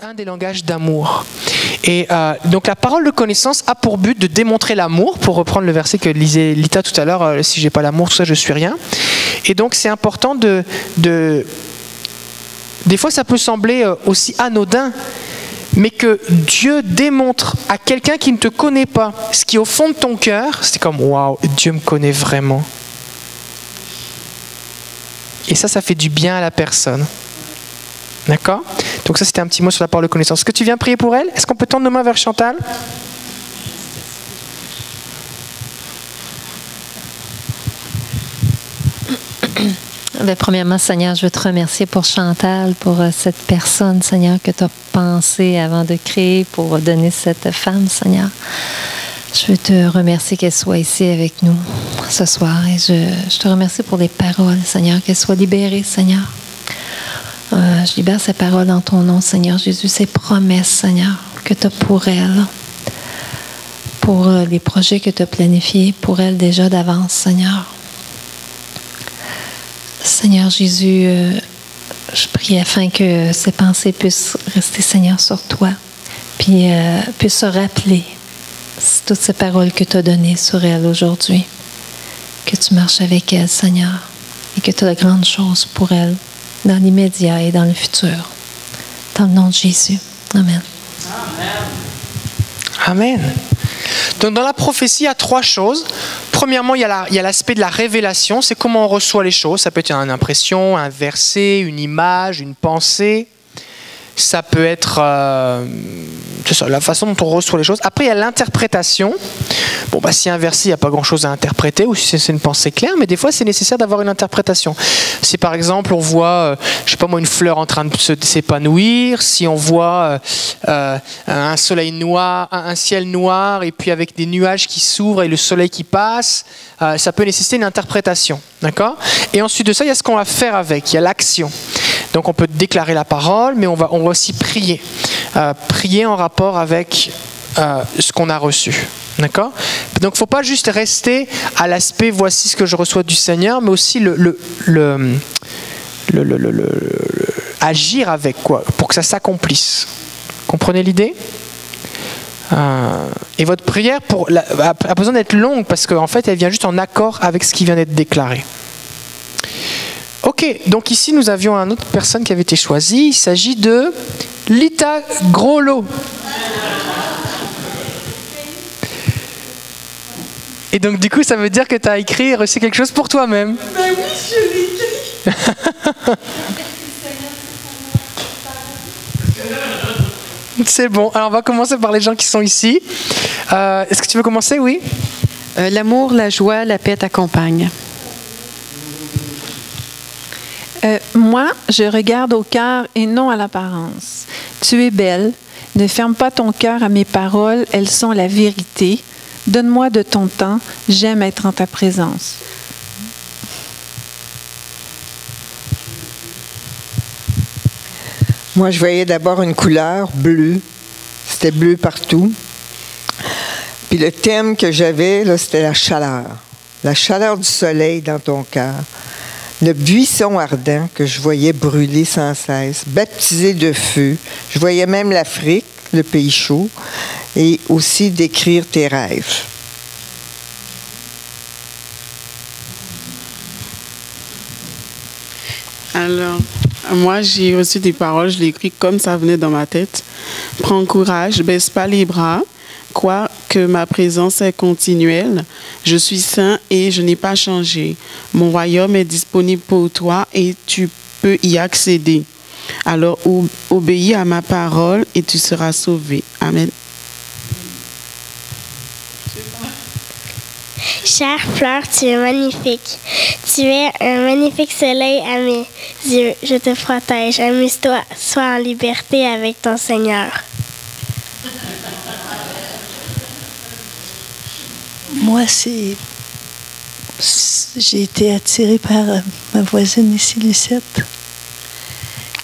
Un des langages d'amour. Et donc la parole de connaissance a pour but de démontrer l'amour, pour reprendre le verset que lisait Lita tout à l'heure, si j'ai pas l'amour, tout ça, je suis rien. Et donc c'est important de... Des fois ça peut sembler aussi anodin, mais que Dieu démontre à quelqu'un qui ne te connaît pas ce qui est au fond de ton cœur, c'est comme waouh, Dieu me connaît vraiment. Et ça fait du bien à la personne. D'accord? Donc ça, c'était un petit mot sur la parole de connaissance. Est-ce que tu viens prier pour elle? Est-ce qu'on peut tendre nos mains vers Chantal? Premièrement, Seigneur, je veux te remercier pour Chantal, pour cette personne, Seigneur, que tu as pensé avant de créer pour donner cette femme, Seigneur. Je veux te remercier qu'elle soit ici avec nous ce soir. Et je te remercie pour les paroles, Seigneur, qu'elle soit libérée, Seigneur. Je libère ces paroles dans ton nom, Seigneur Jésus, ces promesses, Seigneur, que tu as pour elle, pour les projets que tu as planifiés pour elle déjà d'avance, Seigneur. Seigneur Jésus, je prie afin que ces pensées puissent rester, Seigneur, sur toi, puis puissent se rappeler toutes ces paroles que tu as données sur elle aujourd'hui, que tu marches avec elle, Seigneur, et que tu as de grandes choses pour elle, dans l'immédiat et dans le futur. Dans le nom de Jésus. Amen. Amen. Donc dans la prophétie, il y a trois choses. Premièrement, il y a l'aspect de la révélation, c'est comment on reçoit les choses. Ça peut être une impression, un verset, une image, une pensée. Ça peut être la façon dont on reçoit les choses. Après, il y a l'interprétation. Bon, s'il y a un verset, il n'y a pas grand-chose à interpréter, ou si c'est une pensée claire, mais des fois, c'est nécessaire d'avoir une interprétation. Si, par exemple, on voit, une fleur en train de s'épanouir, si on voit un soleil noir, un ciel noir, et puis avec des nuages qui s'ouvrent et le soleil qui passe, ça peut nécessiter une interprétation. D'accord ? Et ensuite de ça, il y a ce qu'on va faire avec, il y a l'action. Donc on peut déclarer la parole, mais on va aussi prier. Prier en rapport avec ce qu'on a reçu. D'accord ? Donc il ne faut pas juste rester à l'aspect voici ce que je reçois du Seigneur, mais aussi agir avec, quoi, pour que ça s'accomplisse. Comprenez l'idée ? Et votre prière a besoin d'être longue parce qu'en fait elle vient juste en accord avec ce qui vient d'être déclaré. Ok, donc ici nous avions une autre personne qui avait été choisie. Il s'agit de Lita Groslo. Et donc du coup ça veut dire que tu as écrit et reçu quelque chose pour toi-même. Ben oui, je l'ai écrit. C'est bon, alors on va commencer par les gens qui sont ici. Est-ce que tu veux commencer? Oui. L'amour, la joie, la paix t'accompagnent. Moi, je regarde au cœur et non à l'apparence. Tu es belle. Ne ferme pas ton cœur à mes paroles, elles sont la vérité. Donne-moi de ton temps, j'aime être en ta présence. Moi, je voyais d'abord une couleur bleue. C'était bleu partout. Puis le thème que j'avais, là, c'était la chaleur. La chaleur du soleil dans ton cœur. Le buisson ardent que je voyais brûler sans cesse, baptisé de feu. Je voyais même l'Afrique, le pays chaud, et aussi décrire tes rêves. Alors, moi, j'ai reçu des paroles, je l'ai écrit comme ça venait dans ma tête. Prends courage, baisse pas les bras. Crois que ma présence est continuelle. Je suis saint et je n'ai pas changé. Mon royaume est disponible pour toi et tu peux y accéder. Alors, obéis à ma parole et tu seras sauvé. Amen. Chère fleur, tu es magnifique. Tu es un magnifique soleil à mes yeux. Je te protège. Amuse-toi. Sois en liberté avec ton Seigneur. Moi, j'ai été attirée par ma voisine ici, Lucette.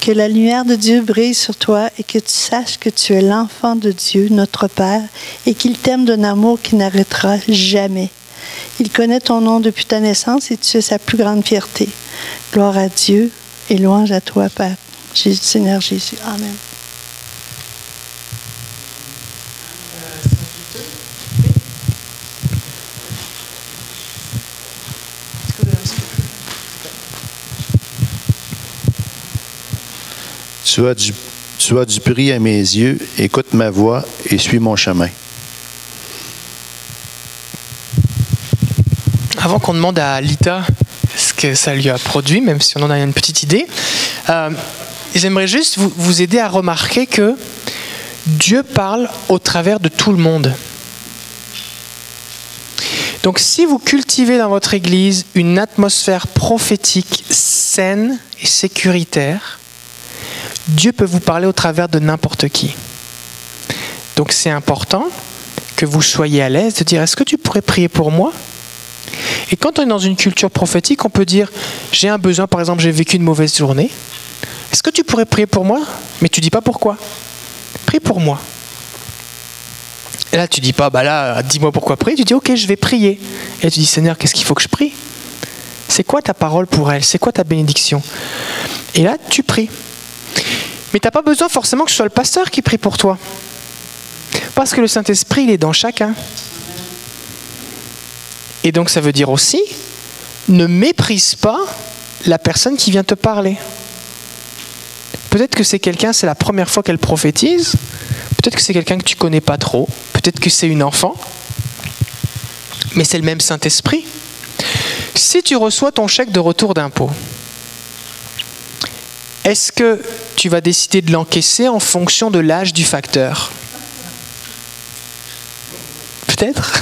Que la lumière de Dieu brille sur toi et que tu saches que tu es l'enfant de Dieu, notre Père, et qu'il t'aime d'un amour qui n'arrêtera jamais. Il connaît ton nom depuis ta naissance et tu es sa plus grande fierté. Gloire à Dieu et louange à toi, Père. Seigneur Jésus. Amen. Tu as du prix à mes yeux, écoute ma voix et suis mon chemin. Avant qu'on demande à Lita ce que ça lui a produit, même si on en a une petite idée, j'aimerais juste vous aider à remarquer que Dieu parle au travers de tout le monde. Donc si vous cultivez dans votre église une atmosphère prophétique saine et sécuritaire, Dieu peut vous parler au travers de n'importe qui. Donc c'est important que vous soyez à l'aise de dire « Est-ce que tu pourrais prier pour moi ?» Et quand on est dans une culture prophétique, on peut dire « J'ai un besoin, par exemple, j'ai vécu une mauvaise journée. Est-ce que tu pourrais prier pour moi ?» Mais tu ne dis pas pourquoi. Prie pour moi. Et là, tu dis pas, bah là, dis-moi pourquoi prier. Tu dis, ok, je vais prier. Et tu dis, Seigneur, qu'est-ce qu'il faut que je prie? C'est quoi ta parole pour elle? C'est quoi ta bénédiction? Et là, tu pries. Mais tu n'as pas besoin forcément que ce soit le pasteur qui prie pour toi. Parce que le Saint-Esprit, il est dans chacun. Et donc, ça veut dire aussi, ne méprise pas la personne qui vient te parler. Peut-être que c'est quelqu'un, c'est la première fois qu'elle prophétise. Peut-être que c'est quelqu'un que tu ne connais pas trop. Peut-être que c'est une enfant. Mais c'est le même Saint-Esprit. Si tu reçois ton chèque de retour d'impôt, est-ce que tu vas décider de l'encaisser en fonction de l'âge du facteur? Peut-être.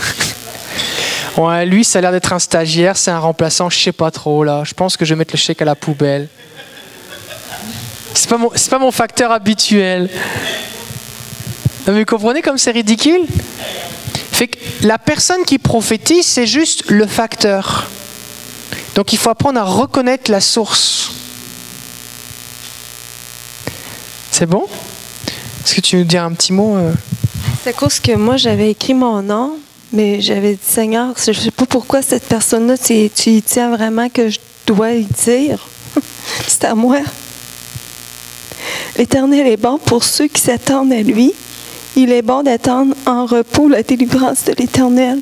Ouais, lui, ça a l'air d'être un stagiaire, c'est un remplaçant, je ne sais pas trop là. Je pense que je vais mettre le chèque à la poubelle. C'est pas mon facteur habituel. Non, mais vous comprenez comme c'est ridicule? Fait que la personne qui prophétise, c'est juste le facteur. Donc il faut apprendre à reconnaître la source. C'est bon? Est-ce que tu veux dire un petit mot? C'est à cause que moi, j'avais écrit mon nom, mais j'avais dit, Seigneur, je ne sais pas pourquoi cette personne-là, tu y tiens vraiment que je dois y dire. C'est à moi. L'Éternel est bon pour ceux qui s'attendent à lui. Il est bon d'attendre en repos la délivrance de l'Éternel.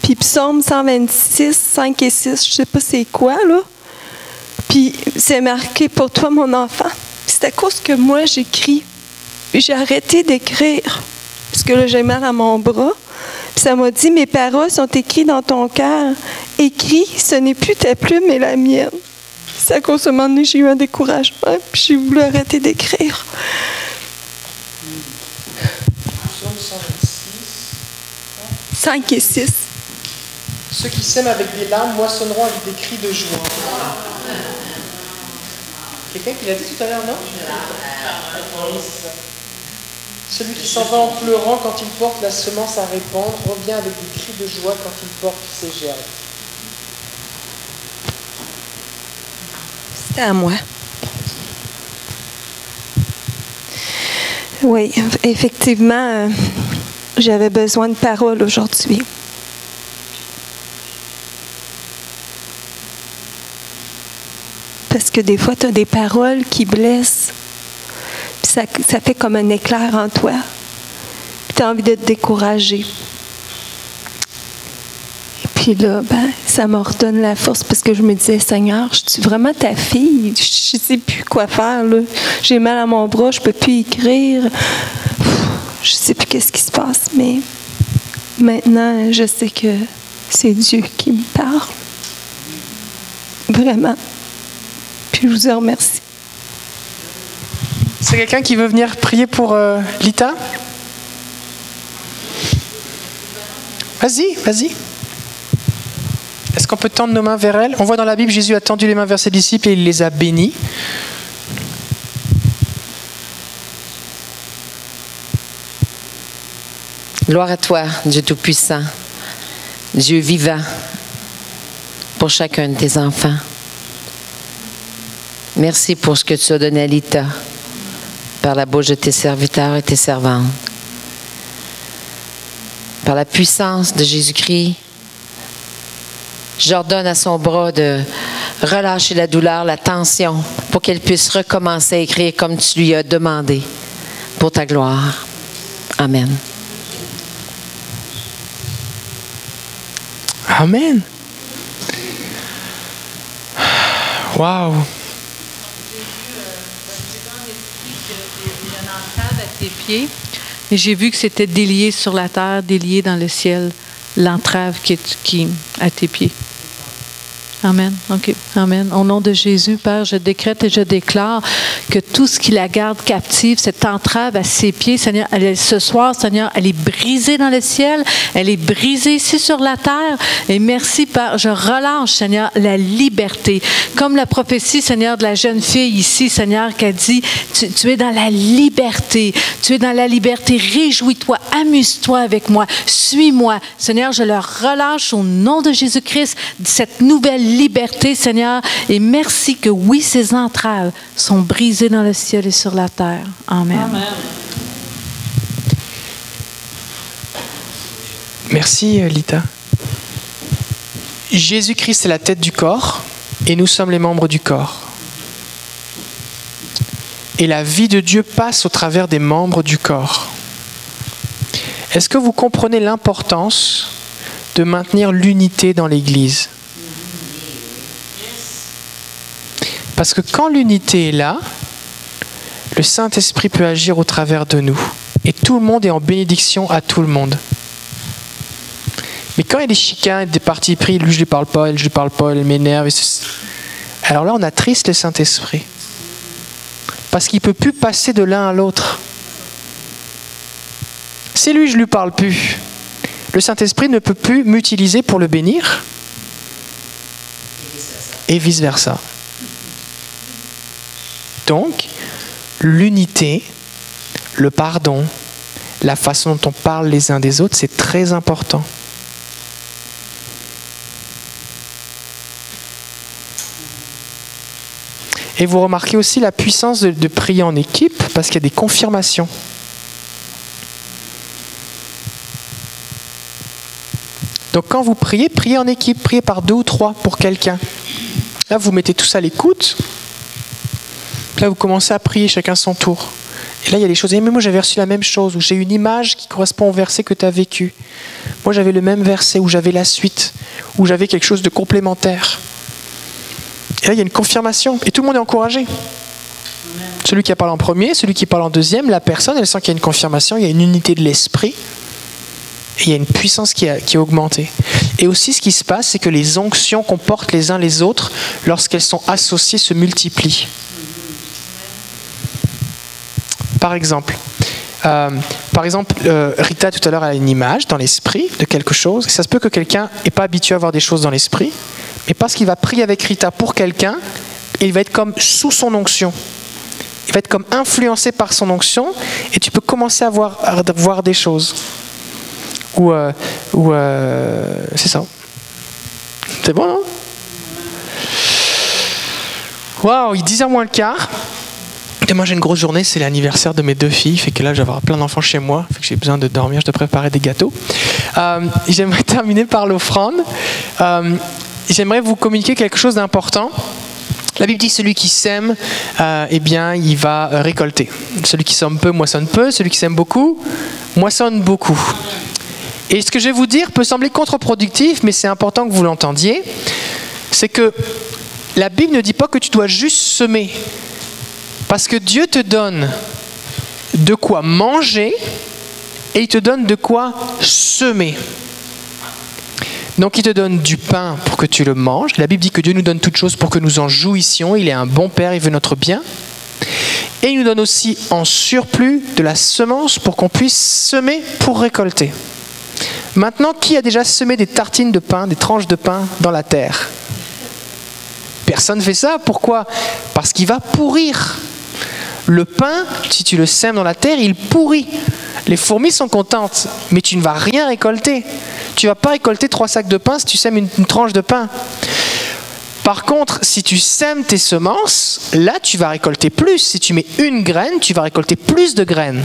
Puis Psaume 126, 5 et 6, je ne sais pas c'est quoi, là. Puis c'est marqué pour toi, mon enfant. C'est à cause que moi, j'écris. Puis j'ai arrêté d'écrire. Parce que là, j'ai mal à mon bras. Puis ça m'a dit, mes paroles sont écrites dans ton cœur. Écris, ce n'est plus ta plume, mais la mienne. C'est à cause de un moment donné, j'ai eu un découragement. Puis j'ai voulu arrêter d'écrire. Psaume 126. 5 et 6. Ceux qui sèment avec des larmes moissonneront avec des cris de joie. Quelqu'un qui l'a dit tout à l'heure, non? Oui, c'est ça. Celui qui s'en va en pleurant quand il porte la semence à répandre revient avec des cris de joie quand il porte ses gerbes. C'était à moi. Oui, effectivement, j'avais besoin de paroles aujourd'hui. Parce que des fois, tu as des paroles qui blessent. Puis ça fait comme un éclair en toi. Puis tu as envie de te décourager. Et puis là, ça me redonne la force parce que je me disais, Seigneur, je suis vraiment ta fille. Je ne sais plus quoi faire, là. J'ai mal à mon bras, je ne peux plus écrire. Je ne sais plus qu'est-ce qui se passe, mais maintenant, je sais que c'est Dieu qui me parle. Vraiment. Puis je vous en remercie. C'est quelqu'un qui veut venir prier pour Lita? Vas-y, vas-y. Est-ce qu'on peut tendre nos mains vers elle? On voit dans la Bible, Jésus a tendu les mains vers ses disciples et il les a bénis. Gloire à toi, Dieu Tout-Puissant, Dieu vivant, pour chacun de tes enfants. Merci pour ce que tu as donné à Lita, par la bouche de tes serviteurs et tes servantes. Par la puissance de Jésus-Christ, j'ordonne à son bras de relâcher la douleur, la tension, pour qu'elle puisse recommencer à écrire comme tu lui as demandé, pour ta gloire. Amen. Amen. Waouh. il y a une entrave à tes pieds, et j'ai vu que c'était délié sur la terre, délié dans le ciel, l'entrave qui à tes pieds. Amen. OK. Amen. Au nom de Jésus, Père, je décrète et je déclare que tout ce qui la garde captive, cette entrave à ses pieds, Seigneur, ce soir, Seigneur, elle est brisée dans le ciel, elle est brisée ici sur la terre. Et merci, Père. Je relâche, Seigneur, la liberté. Comme la prophétie, Seigneur, de la jeune fille ici, Seigneur, qui a dit, tu es dans la liberté. Tu es dans la liberté. Réjouis-toi, amuse-toi avec moi, suis-moi. Seigneur, je le relâche au nom de Jésus-Christ, cette nouvelle liberté, Seigneur, et merci que oui, ces entraves sont brisées dans le ciel et sur la terre. Amen. Amen. Merci, Lita. Jésus-Christ est la tête du corps et nous sommes les membres du corps. Et la vie de Dieu passe au travers des membres du corps. Est-ce que vous comprenez l'importance de maintenir l'unité dans l'Église ? Parce que quand l'unité est là, le Saint-Esprit peut agir au travers de nous. Et tout le monde est en bénédiction à tout le monde. Mais quand il y a des chicanes, des partis pris, lui je ne lui parle pas, elle je lui parle pas, elle m'énerve. Alors là, on attriste le Saint-Esprit. Parce qu'il ne peut plus passer de l'un à l'autre. Si lui je ne lui parle plus, le Saint-Esprit ne peut plus m'utiliser pour le bénir. Et vice-versa. Donc, l'unité, le pardon, la façon dont on parle les uns des autres, c'est très important. Et vous remarquez aussi la puissance de prier en équipe, parce qu'il y a des confirmations. Donc quand vous priez, priez en équipe, priez par 2 ou 3 pour quelqu'un. Là, vous mettez tous à l'écoute. Là, vous commencez à prier chacun son tour. Et là, il y a des choses. Mais moi, j'avais reçu la même chose, ou j'ai une image qui correspond au verset que tu as vécu. Moi, j'avais le même verset, ou j'avais la suite, ou j'avais quelque chose de complémentaire. Et là, il y a une confirmation. Et tout le monde est encouragé. Celui qui parle en premier, celui qui parle en deuxième, la personne, elle sent qu'il y a une confirmation, il y a une unité de l'esprit. Et il y a une puissance qui est augmentée. Et aussi, ce qui se passe, c'est que les onctions qu'on porte les uns les autres, lorsqu'elles sont associées, se multiplient. Par exemple, Rita, tout à l'heure, elle a une image dans l'esprit de quelque chose. Et ça se peut que quelqu'un n'est pas habitué à voir des choses dans l'esprit. Mais parce qu'il va prier avec Rita pour quelqu'un, il va être comme sous son onction. Il va être comme influencé par son onction. Et tu peux commencer à voir des choses. C'est ça. C'est bon, non? Waouh, il est 10h moins le quart. Demain, j'ai une grosse journée, c'est l'anniversaire de mes 2 filles. Fait que là, je vais avoir plein d'enfants chez moi. Fait que j'ai besoin de dormir, je dois préparer des gâteaux. J'aimerais terminer par l'offrande. J'aimerais vous communiquer quelque chose d'important. La Bible dit que celui qui sème, eh bien, il va récolter. Celui qui sème peu, moissonne peu. Celui qui sème beaucoup, moissonne beaucoup. Et ce que je vais vous dire peut sembler contre-productif, mais c'est important que vous l'entendiez. C'est que la Bible ne dit pas que tu dois juste semer. Parce que Dieu te donne de quoi manger et il te donne de quoi semer. Donc il te donne du pain pour que tu le manges. La Bible dit que Dieu nous donne toutes choses pour que nous en jouissions. Il est un bon Père, il veut notre bien. Et il nous donne aussi en surplus de la semence pour qu'on puisse semer pour récolter. Maintenant, qui a déjà semé des tartines de pain, des tranches de pain dans la terre? Personne ne fait ça. Pourquoi? Parce qu'il va pourrir. Le pain, si tu le sèmes dans la terre, il pourrit. Les fourmis sont contentes, mais tu ne vas rien récolter. Tu ne vas pas récolter 3 sacs de pain si tu sèmes une tranche de pain. Par contre, si tu sèmes tes semences, là, tu vas récolter plus. Si tu mets une graine, tu vas récolter plus de graines.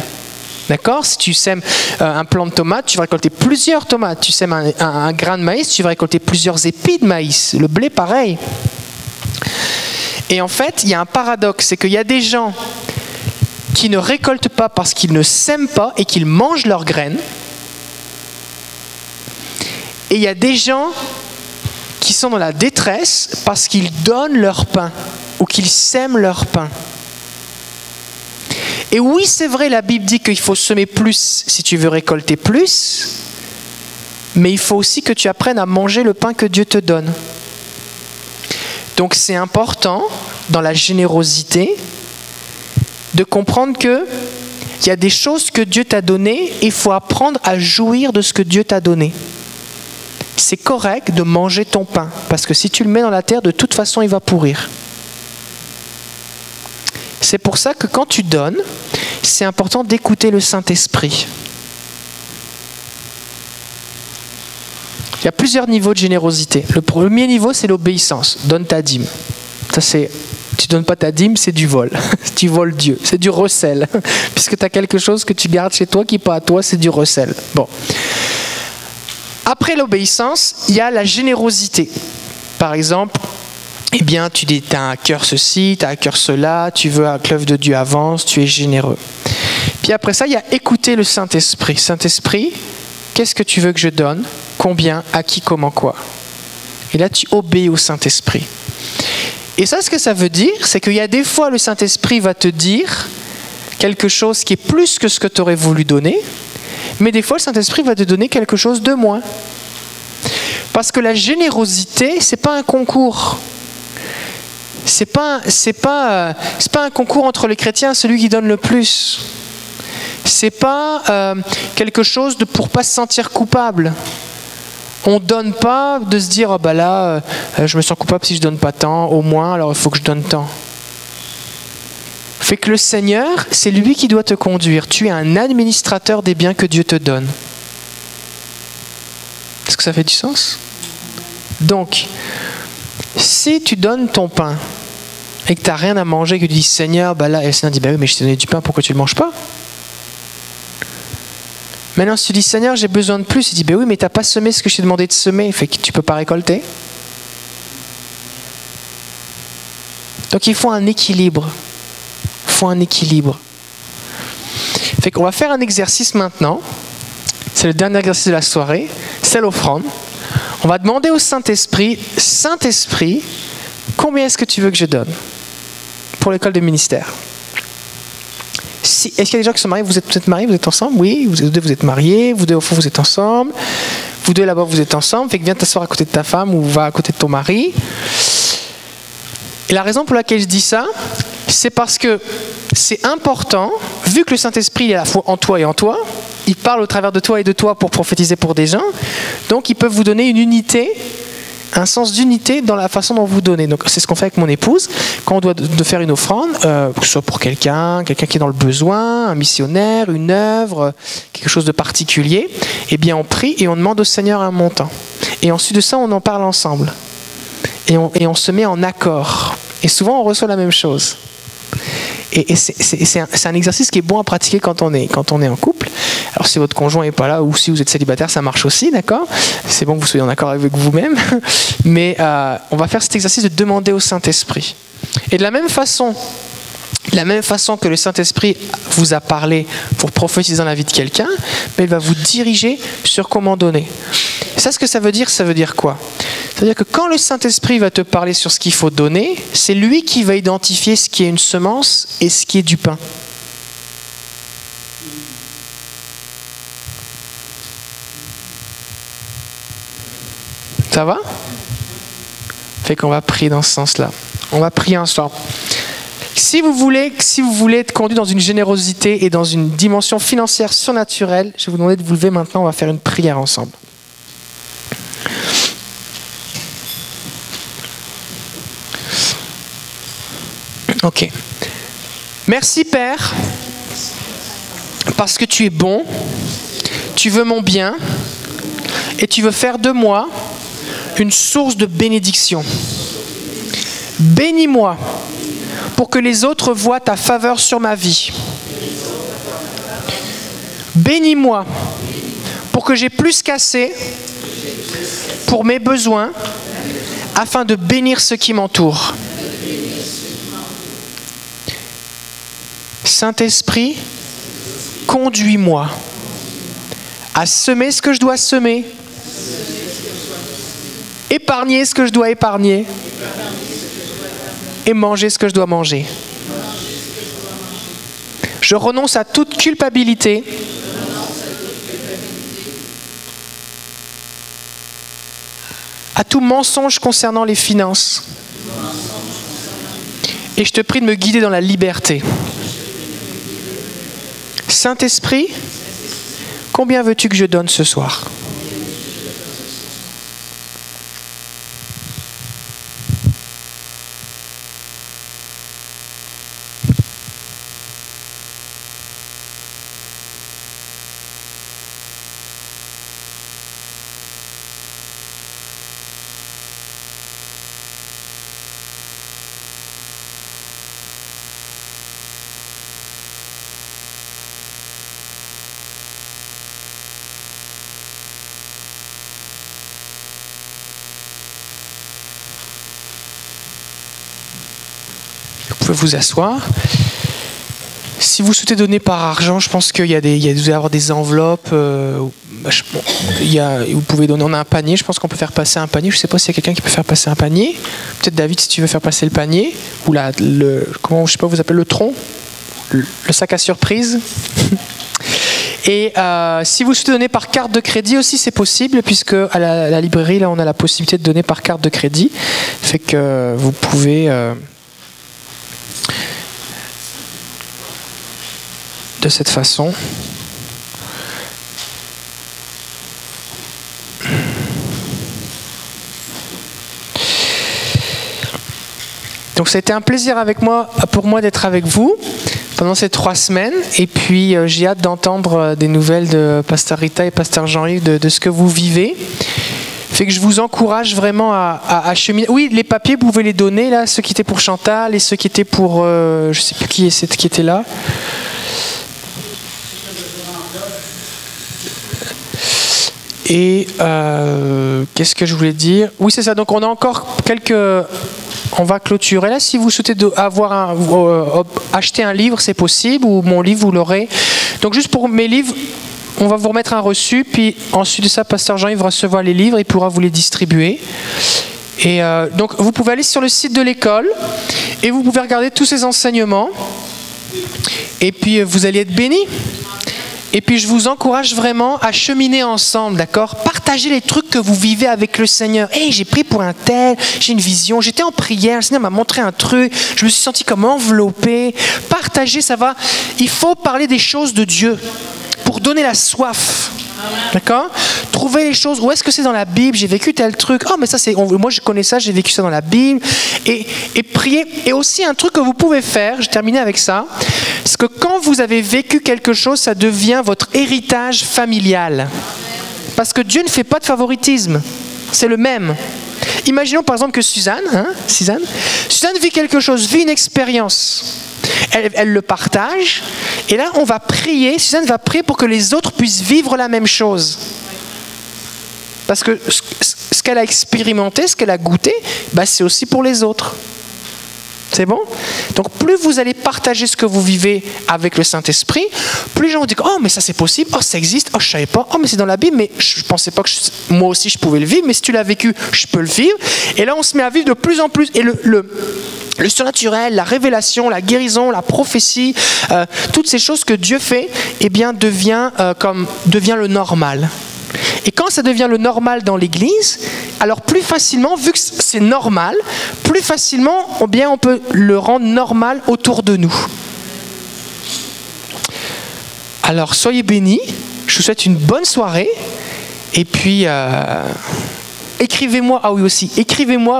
D'accord? Si tu sèmes un plant de tomate, tu vas récolter plusieurs tomates. Tu sèmes un grain de maïs, tu vas récolter plusieurs épis de maïs. Le blé, pareil. Et en fait, il y a un paradoxe, c'est qu'il y a des gens qui ne récoltent pas parce qu'ils ne sèment pas et qu'ils mangent leurs graines. Et il y a des gens qui sont dans la détresse parce qu'ils donnent leur pain ou qu'ils sèment leur pain. Et oui, c'est vrai, la Bible dit qu'il faut semer plus si tu veux récolter plus, mais il faut aussi que tu apprennes à manger le pain que Dieu te donne. Donc c'est important, dans la générosité, de comprendre qu'il y a des choses que Dieu t'a données et il faut apprendre à jouir de ce que Dieu t'a donné. C'est correct de manger ton pain, parce que si tu le mets dans la terre, de toute façon, il va pourrir. C'est pour ça que quand tu donnes, c'est important d'écouter le Saint-Esprit. Il y a plusieurs niveaux de générosité. Le premier niveau, c'est l'obéissance. Donne ta dîme. Ça, c'est... Tu donnes pas ta dîme, c'est du vol. Tu voles Dieu. C'est du recel. Puisque tu as quelque chose que tu gardes chez toi qui n'est pas à toi, c'est du recel. Bon. Après l'obéissance, il y a la générosité. Par exemple, eh bien, tu dis, tu as un cœur ceci, tu as un cœur cela, tu veux que l'œuvre de Dieu avance, tu es généreux. Puis après ça, il y a écouter le Saint-Esprit. Saint-Esprit, qu'est-ce que tu veux que je donne? Combien? À qui? Comment? Quoi? Et là, tu obéis au Saint-Esprit. Et ça, ce que ça veut dire, c'est qu'il y a des fois, le Saint-Esprit va te dire quelque chose qui est plus que ce que tu aurais voulu donner, mais des fois, le Saint-Esprit va te donner quelque chose de moins. Parce que la générosité, c'est pas un concours. C'est pas un concours entre les chrétiens, celui qui donne le plus. C'est pas quelque chose pour pas se sentir coupable. On donne pas de se dire, oh bah là, je me sens coupable si je donne pas tant, au moins, alors il faut que je donne tant. Fait que le Seigneur, c'est lui qui doit te conduire. Tu es un administrateur des biens que Dieu te donne. Est-ce que ça fait du sens? Donc, si tu donnes ton pain et que tu n'as rien à manger, que tu dis Seigneur, bah là, et le Seigneur dit, bah oui, mais je t'ai donné du pain, pourquoi tu ne le manges pas? Maintenant, si tu dis Seigneur, j'ai besoin de plus, il dit, bah oui, mais tu n'as pas semé ce que je t'ai demandé de semer, fait que tu ne peux pas récolter. Donc il faut un équilibre. Il faut un équilibre. Fait qu'on va faire un exercice maintenant. C'est le dernier exercice de la soirée. C'est l'offrande. On va demander au Saint-Esprit, Saint-Esprit, combien est-ce que tu veux que je donne pour l'école de ministère? Est-ce qu'il y a des gens qui sont mariés? Vous êtes mariés? Vous êtes ensemble? Oui, vous êtes mariés. Vous deux, au fond, vous êtes ensemble. Vous deux, là-bas, vous êtes ensemble. Fait que viens t'asseoir à côté de ta femme ou va à côté de ton mari. Et la raison pour laquelle je dis ça, c'est parce que c'est important, vu que le Saint-Esprit est à la fois en toi et en toi, il parle au travers de toi et de toi pour prophétiser pour des gens, donc ils peuvent vous donner une unité, un sens d'unité dans la façon dont vous donnez. Donc c'est ce qu'on fait avec mon épouse, quand on doit de faire une offrande, que ce soit pour quelqu'un qui est dans le besoin, un missionnaire, une œuvre, quelque chose de particulier, eh bien on prie et on demande au Seigneur un montant. Et ensuite de ça, on en parle ensemble. Et on se met en accord. Et souvent, on reçoit la même chose. Et c'est un exercice qui est bon à pratiquer quand on est en couple. Alors, si votre conjoint n'est pas là ou si vous êtes célibataire, ça marche aussi, d'accord? C'est bon que vous soyez en accord avec vous-même. Mais on va faire cet exercice de demander au Saint-Esprit. Et de la même façon que le Saint-Esprit vous a parlé pour prophétiser dans la vie de quelqu'un, mais il va vous diriger sur comment donner. Et ça, ce que ça veut dire quoi? C'est-à-dire que quand le Saint-Esprit va te parler sur ce qu'il faut donner, c'est lui qui va identifier ce qui est une semence et ce qui est du pain. Ça va? Fait qu'on va prier dans ce sens-là. On va prier ensemble. Si vous voulez être conduit dans une générosité et dans une dimension financière surnaturelle, je vais vous demander de vous lever maintenant, on va faire une prière ensemble. Ok. Merci Père, parce que tu es bon, tu veux mon bien et tu veux faire de moi une source de bénédiction. Bénis-moi pour que les autres voient ta faveur sur ma vie. Bénis-moi pour que j'ai plus qu'assez pour mes besoins afin de bénir ceux qui m'entourent. Saint-Esprit, conduis-moi à semer ce que je dois semer, épargner ce que je dois épargner et manger ce que je dois manger. Je Je renonce à toute culpabilité. À tout mensonge concernant les finances. Et je te prie de me guider dans la liberté. Saint-Esprit, combien veux-tu que je donne ce soir ? Vous pouvez vous asseoir. Si vous souhaitez donner par argent, je pense qu'il y a vous allez avoir des enveloppes. Vous pouvez donner. On a un panier. Je pense qu'on peut faire passer un panier. Je ne sais pas s'il y a quelqu'un qui peut faire passer un panier. Peut-être David, si tu veux faire passer le panier ou comment, je sais pas, vous appelez le tronc, le sac à surprise. Et si vous souhaitez donner par carte de crédit aussi, c'est possible, puisque à la librairie, là, on a la possibilité de donner par carte de crédit. Fait que vous pouvez de cette façon. Donc ça a été un plaisir pour moi d'être avec vous pendant ces 3 semaines. Et puis j'ai hâte d'entendre des nouvelles de Pasteur Rita et Pasteur Jean-Yves de ce que vous vivez. Fait que je vous encourage vraiment à cheminer. Oui, les papiers, vous pouvez les donner, là, ceux qui étaient pour Chantal et ceux qui étaient pour... je ne sais plus qui était là. Et qu'est-ce que je voulais dire? Oui, c'est ça. Donc on a encore quelques... On va clôturer là. Si vous souhaitez acheter un livre, c'est possible, ou mon livre, vous l'aurez. Donc juste pour mes livres, on va vous remettre un reçu, puis ensuite de ça, Pasteur Jean, il va recevoir les livres, il pourra vous les distribuer. Et donc vous pouvez aller sur le site de l'école et vous pouvez regarder tous ces enseignements. Et puis vous allez être bénis. Et puis je vous encourage vraiment à cheminer ensemble, d'accord? Partagez les trucs que vous vivez avec le Seigneur. Hey, j'ai prié pour un tel, j'ai une vision, j'étais en prière, le Seigneur m'a montré un truc, je me suis senti comme enveloppé. Partagez, ça va. Il faut parler des choses de Dieu pour donner la soif. D'accord? Trouvez les choses. Où est-ce que c'est dans la Bible? J'ai vécu tel truc. Oh, mais ça, moi, je connais ça, j'ai vécu ça dans la Bible. Et prier. Et aussi, un truc que vous pouvez faire, je terminais avec ça, c'est que quand vous avez vécu quelque chose, ça devient votre héritage familial. Parce que Dieu ne fait pas de favoritisme. C'est le même. Imaginons par exemple que Suzanne vit quelque chose, vit une expérience. Elle le partage. Et là, on va prier. Suzanne va prier pour que les autres puissent vivre la même chose. Parce que ce qu'elle a expérimenté, ce qu'elle a goûté, c'est aussi pour les autres. C'est bon? Donc, plus vous allez partager ce que vous vivez avec le Saint-Esprit, plus les gens vont dire « Oh, mais ça c'est possible. Oh, ça existe. Oh, je ne savais pas. Oh, mais c'est dans la Bible. Mais je ne pensais pas que moi aussi je pouvais le vivre. Mais si tu l'as vécu, je peux le vivre. » Et là, on se met à vivre de plus en plus. Et le surnaturel, la révélation, la guérison, la prophétie, toutes ces choses que Dieu fait, devient le normal. Et quand ça devient le normal dans l'Église, alors plus facilement, vu que c'est normal, plus facilement, on peut le rendre normal autour de nous. Alors, soyez bénis. Je vous souhaite une bonne soirée. Et puis... écrivez-moi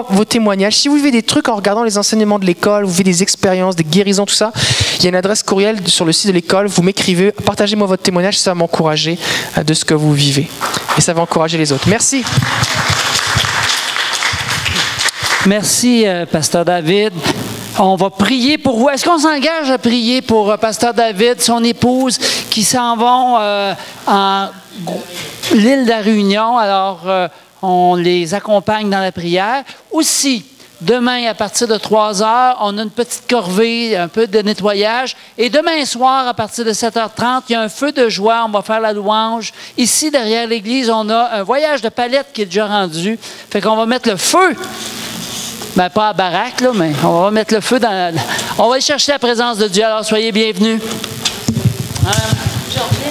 vos témoignages. Si vous vivez des trucs en regardant les enseignements de l'école, vous vivez des expériences, des guérisons, tout ça, il y a une adresse courriel sur le site de l'école, vous m'écrivez, partagez-moi votre témoignage, ça va m'encourager de ce que vous vivez. Et ça va encourager les autres. Merci. Merci, Pasteur David. On va prier pour vous. Est-ce qu'on s'engage à prier pour Pasteur David, son épouse, qui s'en vont en l'île de la Réunion? Alors... on les accompagne dans la prière. Aussi, demain, à partir de 3h, on a une petite corvée, un peu de nettoyage. Et demain soir, à partir de 7h30, il y a un feu de joie. On va faire la louange. Ici, derrière l'église, on a un voyage de palette qui est déjà rendu. Fait qu'on va mettre le feu. Pas à baraque, là, mais on va mettre le feu dans... On va aller chercher la présence de Dieu. Alors, soyez bienvenus. Hein?